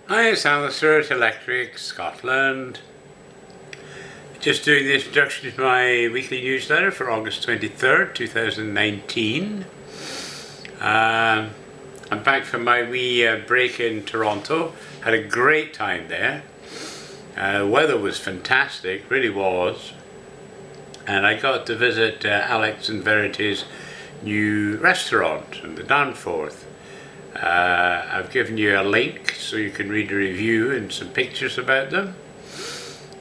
Hi, it's Alistair at Electric Scotland. Just doing the introduction to my weekly newsletter for August 23rd, 2019. I'm back from my wee break in Toronto. Had a great time there. Weather was fantastic, really was. And I got to visit Alex and Verity's new restaurant in the Danforth. I've given you a link so you can read a review and some pictures about them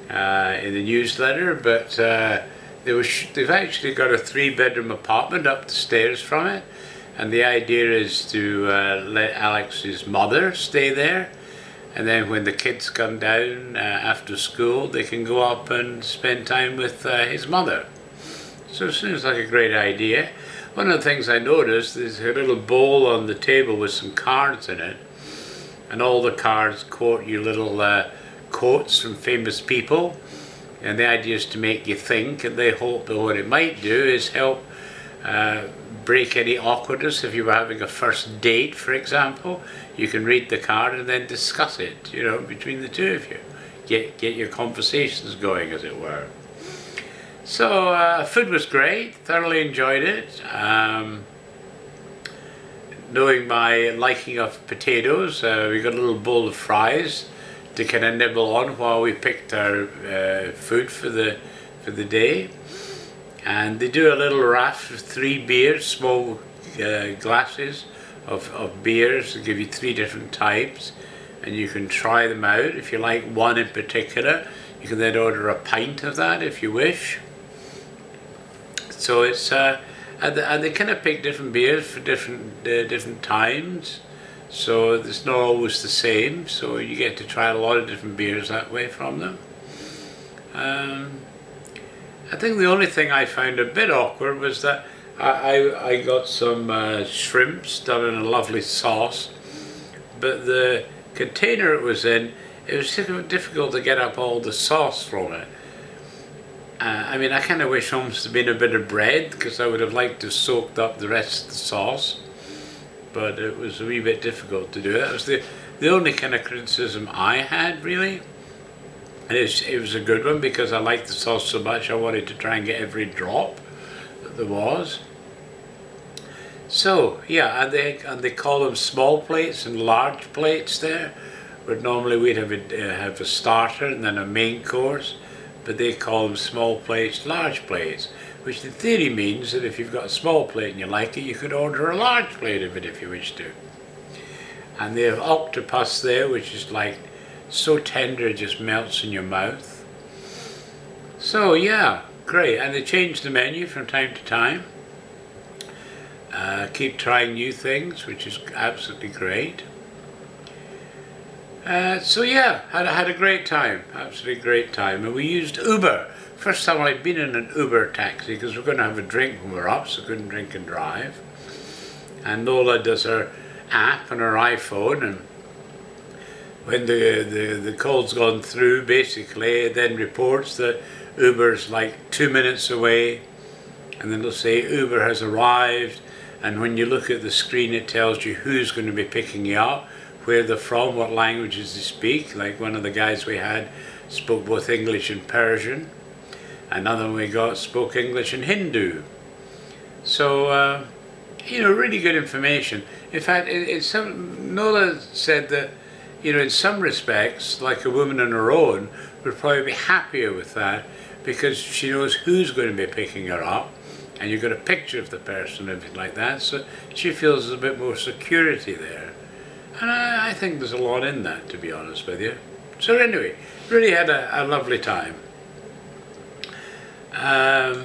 in the newsletter, but they've actually got a 3-bedroom apartment up the stairs from it, and the idea is to let Alex's mother stay there, and then when the kids come down after school they can go up and spend time with his mother. So it seems like a great idea. One of the things I noticed is a little bowl on the table with some cards in it, and all the cards quote you little quotes from famous people, and the idea is to make you think, and they hope that what it might do is help break any awkwardness. If you were having a first date, for example, you can read the card and then discuss it, between the two of you. Get your conversations going, as it were. So food was great, thoroughly enjoyed it. Knowing my liking of potatoes, we got a little bowl of fries to kind of nibble on while we picked our food for the day. And they do a little raft of 3 beers, small glasses of beers. They give you 3 different types, and you can try them out. If you like one in particular, you can then order a pint of that if you wish. So it's and they kind of pick different beers for different times, so it's not always the same. So you get to try a lot of different beers that way from them. I think the only thing I found a bit awkward was that I got some shrimps done in a lovely sauce, but the container it was in, it was difficult to get up all the sauce from it. I kind of wish almost had been a bit of bread, because I would have liked to have soaked up the rest of the sauce, but it was a wee bit difficult to do it. That was the only kind of criticism I had, really. And it was a good one, because I liked the sauce so much I wanted to try and get every drop that there was. So yeah, and they call them small plates and large plates there, where normally we'd have a starter and then a main course. But they call them small plates, large plates, which in theory means that if you've got a small plate and you like it, you could order a large plate of it if you wish to. And they have octopus there, which is like so tender it just melts in your mouth. So yeah, great. And they change the menu from time to time. Keep trying new things, which is absolutely great. So yeah, had a great time, absolutely great time. And we used Uber. First time I'd been in an Uber taxi, because we're going to have a drink when we're up, so couldn't drink and drive. And Nola does her app on her iPhone, and when the call's gone through, basically, it then reports that Uber's like 2 minutes away, and then it'll say Uber has arrived, and when you look at the screen it tells you who's going to be picking you up, where they're from, what languages they speak. Like one of the guys we had spoke both English and Persian. Another one we got spoke English and Hindu. So, really good information. In fact, Nola said that, in some respects, like a woman on her own would probably be happier with that, because she knows who's going to be picking her up, and you've got a picture of the person and everything like that, so she feels there's a bit more security there. And I think there's a lot in that, to be honest with you. So anyway, really had a lovely time. I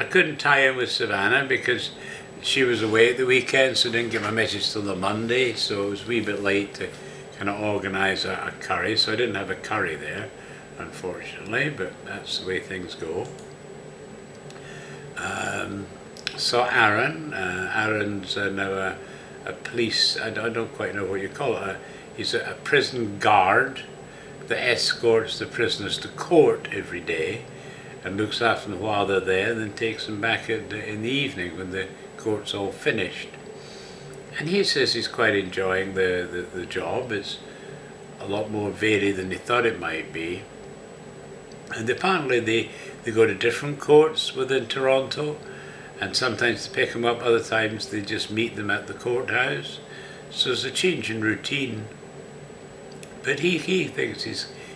couldn't tie in with Savannah because she was away at the weekend, so didn't get my message till the Monday, so it was a wee bit late to kind of organise a curry, so I didn't have a curry there, unfortunately, but that's the way things go. Saw Aaron. Aaron's now a police, I don't quite know what you call it, he's a prison guard that escorts the prisoners to court every day and looks after them while they're there, and then takes them back in the evening when the court's all finished. And he says he's quite enjoying the job. It's a lot more varied than they thought it might be. And apparently they go to different courts within Toronto, and sometimes they pick them up, other times they just meet them at the courthouse. So there's a change in routine. But he thinks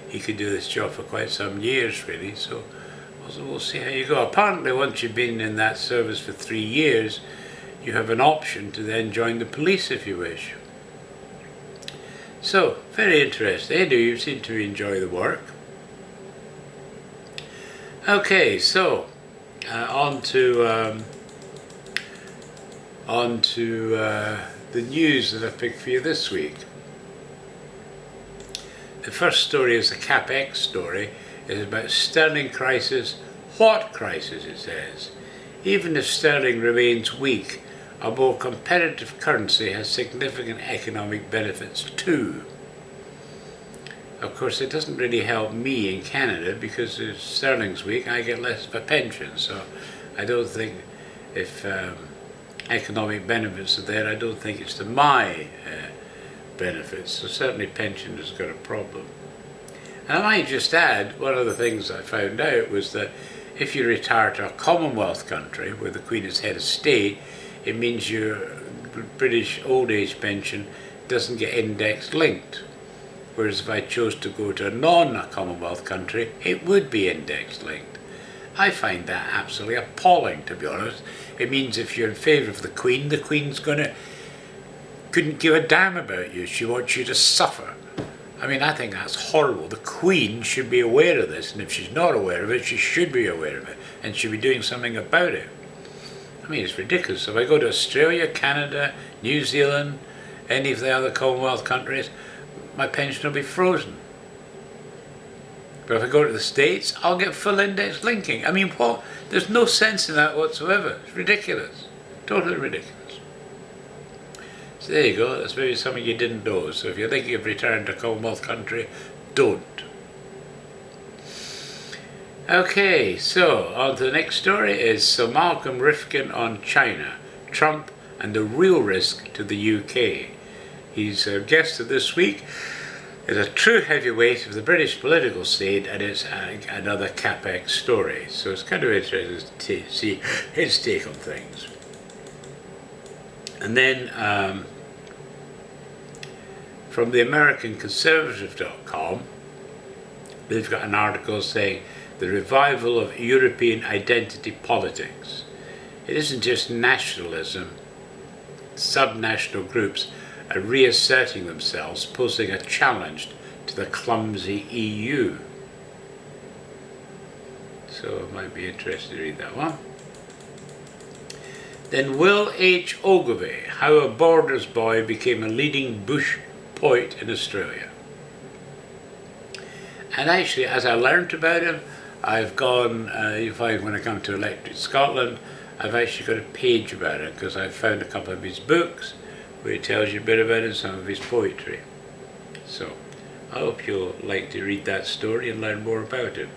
he could do this job for quite some years, really, so we'll see how you go. Apparently, once you've been in that service for 3 years, you have an option to then join the police if you wish. So, very interesting. Anyway, you seem to enjoy the work. Okay, so on to the news that I've picked for you this week. The first story is a CapEx story. It's about sterling crisis. What crisis, it says. Even if sterling remains weak, a more competitive currency has significant economic benefits too. Of course, it doesn't really help me in Canada because if sterling's weak, I get less of a pension. So I don't think if economic benefits are there, I don't think it's to my benefits. So certainly pension has got a problem. And I might just add, one of the things I found out was that if you retire to a Commonwealth country where the Queen is head of state, it means your British old age pension doesn't get index linked. Whereas if I chose to go to a non-Commonwealth country, it would be index linked. I find that absolutely appalling, to be honest. It means if you're in favour of the Queen's couldn't give a damn about you. She wants you to suffer. I mean, I think that's horrible. The Queen should be aware of this, and if she's not aware of it, she should be aware of it, and should be doing something about it. I mean, it's ridiculous. If I go to Australia, Canada, New Zealand, any of the other Commonwealth countries, my pension will be frozen. But if I go to the States, I'll get full index linking. I mean, what? There's no sense in that whatsoever. It's ridiculous. Totally ridiculous. So there you go. That's maybe something you didn't know. So if you're thinking of returning to a Commonwealth country, don't. Okay, so on to the next story is Sir Malcolm Rifkind on China, Trump and the real risk to the UK. He's a guest of this week. Is a true heavyweight of the British political scene, and it's another CapEx story. So it's kind of interesting to see his take on things. And then from the American Conservative.com, they've got an article saying the revival of European identity politics. It isn't just nationalism. Subnational groups are reasserting themselves, posing a challenge to the clumsy EU. So it might be interesting to read that one. Then Will H. Ogilvie, how a Borders boy became a leading bush poet in Australia. And actually, as I learnt about him, I've gone, you find when I come to Electric Scotland, I've actually got a page about it because I've found a couple of his books where he tells you a bit about it and some of his poetry. So, I hope you'll like to read that story and learn more about him.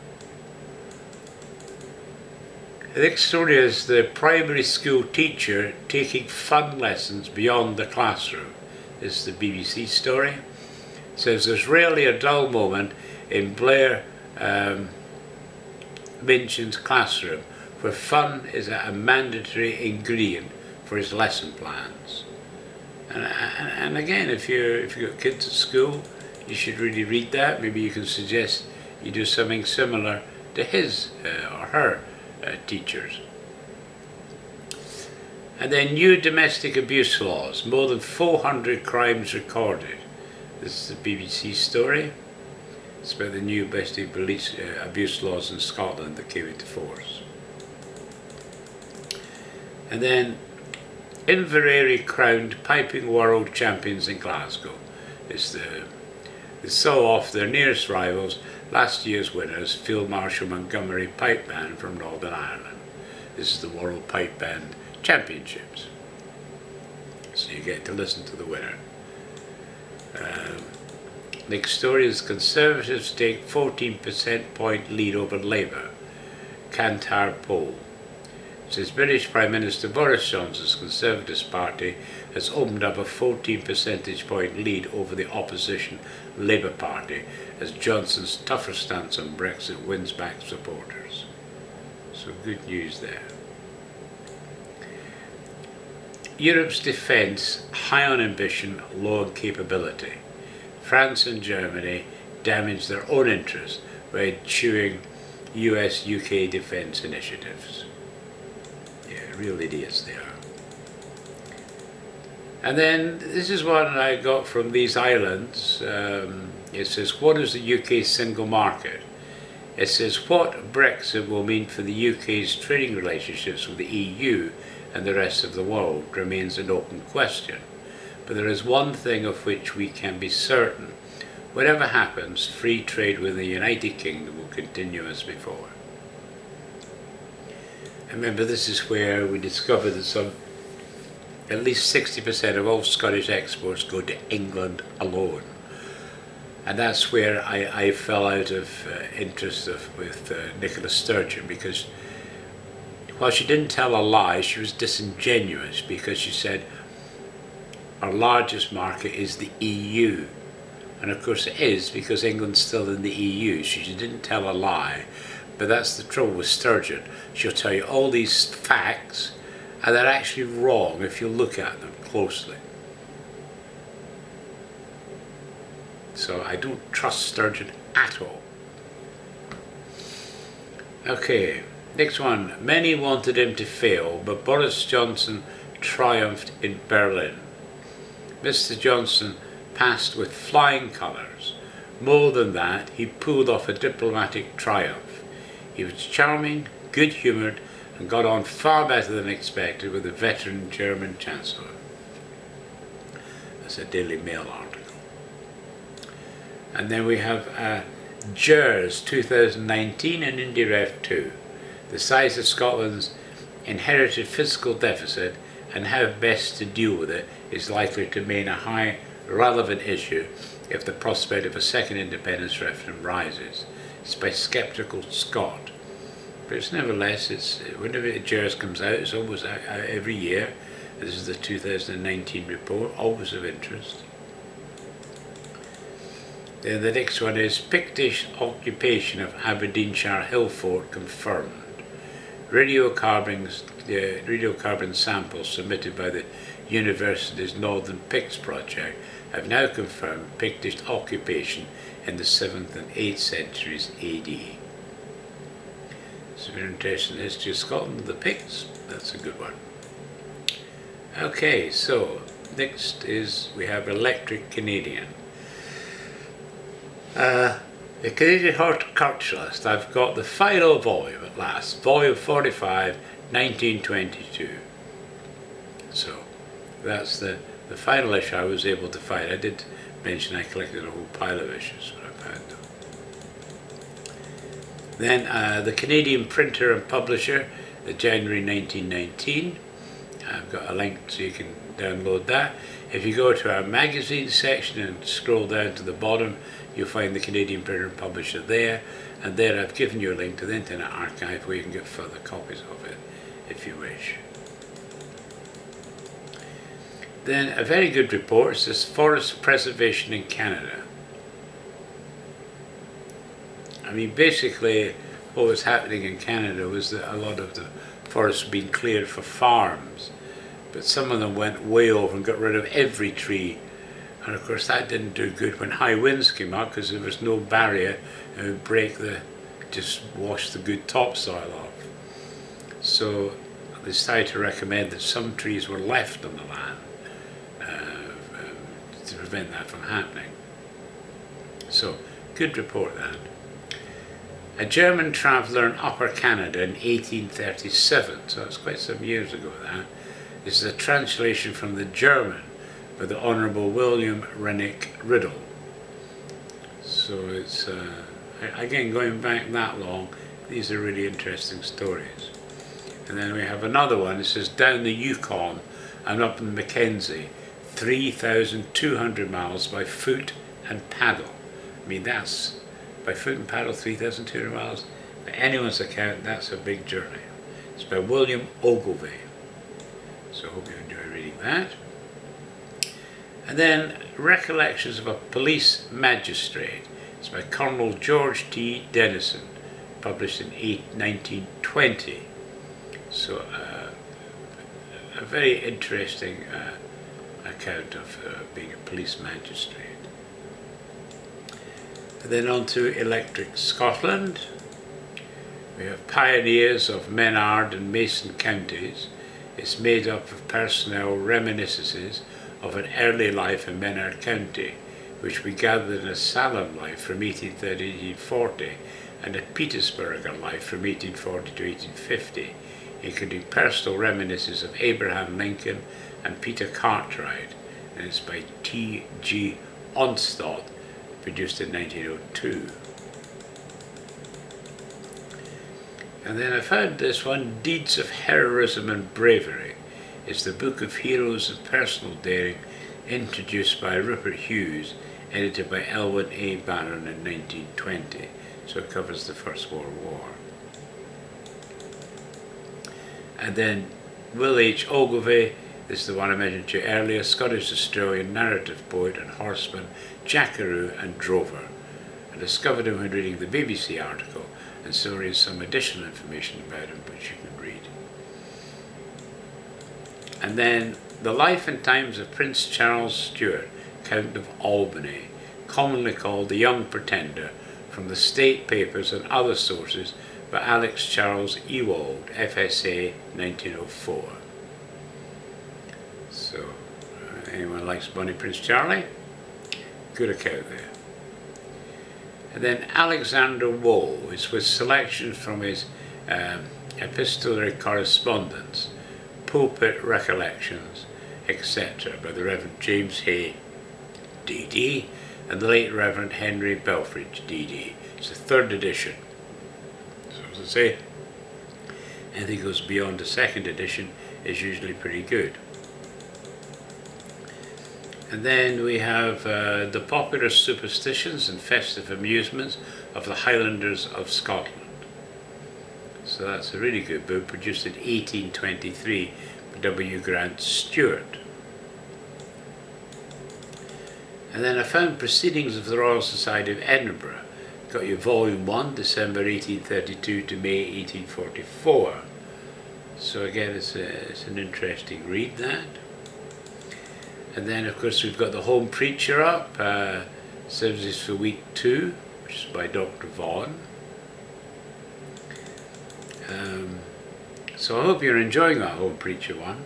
The next story is the primary school teacher taking fun lessons beyond the classroom. This is the BBC story. It says there's rarely a dull moment in Blair Vincent's classroom where fun is a mandatory ingredient for his lesson plans. And again, if you've got kids at school, you should really read that. Maybe you can suggest you do something similar to his or her teachers. And then new domestic abuse laws, more than 400 crimes recorded. This is the BBC story. It's about the new domestic abuse laws in Scotland that came into force. And then Inverrary crowned piping world champions in Glasgow. They saw off their nearest rivals, last year's winners, Field Marshal Montgomery Pipe Band from Northern Ireland. This is the World Pipe Band Championships. So you get to listen to the winner. Next story is Conservatives take 14% point lead over Labour. Kantar poll. says British Prime Minister Boris Johnson's Conservative Party has opened up a 14 percentage point lead over the opposition Labour Party as Johnson's tougher stance on Brexit wins back supporters. So good news there. Europe's defence, high on ambition, low on capability. France and Germany damage their own interests by chewing US-UK defence initiatives. Yeah, real idiots they are. And then this is one I got from these islands. It says, what is the UK's single market? It says, what Brexit will mean for the UK's trading relationships with the EU and the rest of the world remains an open question. But there is one thing of which we can be certain. Whatever happens, free trade with the United Kingdom will continue as before. And remember, this is where we discovered that at least 60% of all Scottish exports go to England alone. And that's where I fell out of interest with Nicola Sturgeon, because while she didn't tell a lie, she was disingenuous, because she said our largest market is the EU. And of course it is, because England's still in the EU. She didn't tell a lie. But that's the trouble with Sturgeon. She'll tell you all these facts, and they're actually wrong if you look at them closely. So I don't trust Sturgeon at all. Okay, next one. Many wanted him to fail, but Boris Johnson triumphed in Berlin. Mr. Johnson passed with flying colours. More than that, he pulled off a diplomatic triumph. He was charming, good-humoured, and got on far better than expected with the veteran German Chancellor. That's a Daily Mail article. And then we have JERS 2019 and IndyRef 2. The size of Scotland's inherited fiscal deficit and how best to deal with it is likely to remain a high relevant issue if the prospect of a second independence referendum rises. It's by Sceptical Scott. But it's nevertheless, whenever JERS comes out, it's always out every year. This is the 2019 report, always of interest. Then the next one is Pictish occupation of Aberdeenshire Hill Fort confirmed. Radiocarbon samples submitted by the university's Northern Picts project have now confirmed Pictish occupation in the 7th and 8th centuries AD. So if you're interested in the history of Scotland, the Picts, that's a good one. Okay, so next is we have Electric Canadian. The Canadian Horticulturalist, I've got the final volume at last, volume 45, 1922. So that's the final issue I was able to find. I did mention I collected a whole pile of issues, but I found them. Then the Canadian Printer and Publisher, the January 1919. I've got a link so you can download that. If you go to our magazine section and scroll down to the bottom, you'll find the Canadian Printer and Publisher there, and there I've given you a link to the Internet Archive where you can get further copies of it if you wish. Then a very good report says Forest Preservation in Canada. I mean, basically what was happening in Canada was that a lot of the forests were being cleared for farms, but some of them went way over and got rid of every tree. And of course that didn't do good when high winds came up, because there was no barrier and it would just wash the good topsoil off. So they decided to recommend that some trees were left on the land to prevent that from happening. So, good report that. A German traveller in Upper Canada in 1837, so that's quite some years ago that. This is a translation from the German by the Honourable William Rennick Riddle. So it's, again, going back that long, these are really interesting stories. And then we have another one, it says down the Yukon and up in Mackenzie, 3,200 miles by foot and paddle. I mean, that's, by foot and paddle, 3,200 miles. By anyone's account, that's a big journey. It's by William Ogilvie. So I hope you enjoy reading that. And then Recollections of a Police Magistrate. It's by Colonel George T. Dennison, published in 1920. So a very interesting account of being a police magistrate. And then on to Electric Scotland. We have Pioneers of Menard and Mason counties. It's made up of personnel reminiscences of an early life in Menard County, which we gathered in a Salem life from 1830 to 1840 and a Petersburger life from 1840 to 1850, including personal reminiscences of Abraham Lincoln and Peter Cartwright, and it's by T.G. Onstott, produced in 1902. And then I found this one, Deeds of Heroism and Bravery. It's the book of heroes of personal daring, introduced by Rupert Hughes, edited by Elwyn A. Barron in 1920. So it covers the First World War. And then Will H. Ogilvie, this is the one I mentioned to you earlier, Scottish-Australian narrative poet and horseman, jackaroo and drover. I discovered him when reading the BBC article, and so there is some additional information about him which you can read. And then The Life and Times of Prince Charles Stuart, Count of Albany, commonly called the Young Pretender, from the State Papers and other sources by Alex Charles Ewald, FSA 1904. So, anyone likes Bonnie Prince Charlie? Good account there. And then Alexander Woe is with selections from his epistolary correspondence, pulpit recollections, etc., by the Reverend James Hay, D.D., and the late Reverend Henry Belfridge, D.D. It's the 3rd edition. So as I say, anything goes beyond the 2nd edition is usually pretty good. And then we have the popular superstitions and festive amusements of the Highlanders of Scotland. So that's a really good book, produced in 1823 by W. Grant Stewart. And then I found Proceedings of the Royal Society of Edinburgh. Got you Volume 1, December 1832 to May 1844. So again, it's an interesting read, that. And then, of course, we've got The Home Preacher up, services for week 2, which is by Dr. Vaughan. So I hope you're enjoying that Home Preacher one.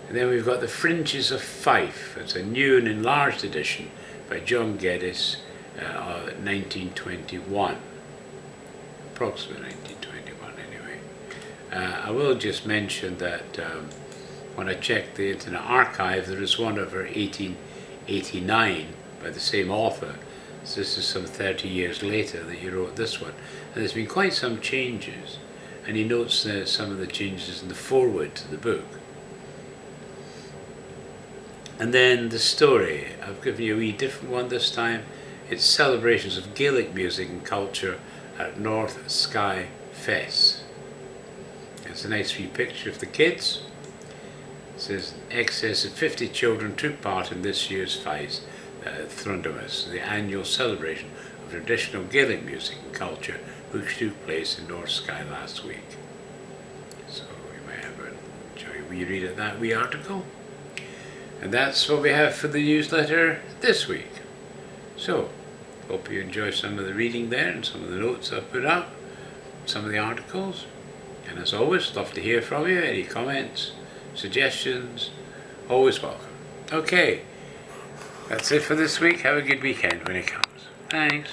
And then we've got The Fringes of Fife. It's a new and enlarged edition by John Geddes, 1921. Approximately 1921, anyway. I will just mention that when I checked the Internet Archive, there is one over 1889 by the same author. So this is some 30 years later that he wrote this one. And there's been quite some changes. And he notes some of the changes in the foreword to the book. And then the story. I've given you a wee different one this time. It's Celebrations of Gaelic Music and Culture at North Skye Fest. It's a nice wee picture of the kids. It says, in excess of 50 children took part in this year's Fife, Thrundamus, the annual celebration of traditional Gaelic music and culture, which took place in North Skye last week. So you might have a wee read of that wee article. And that's what we have for the newsletter this week. So, hope you enjoy some of the reading there and some of the notes I've put up, some of the articles. And as always, love to hear from you. Any comments, suggestions, always welcome. Okay, that's it for this week. Have a good weekend when it comes. Thanks.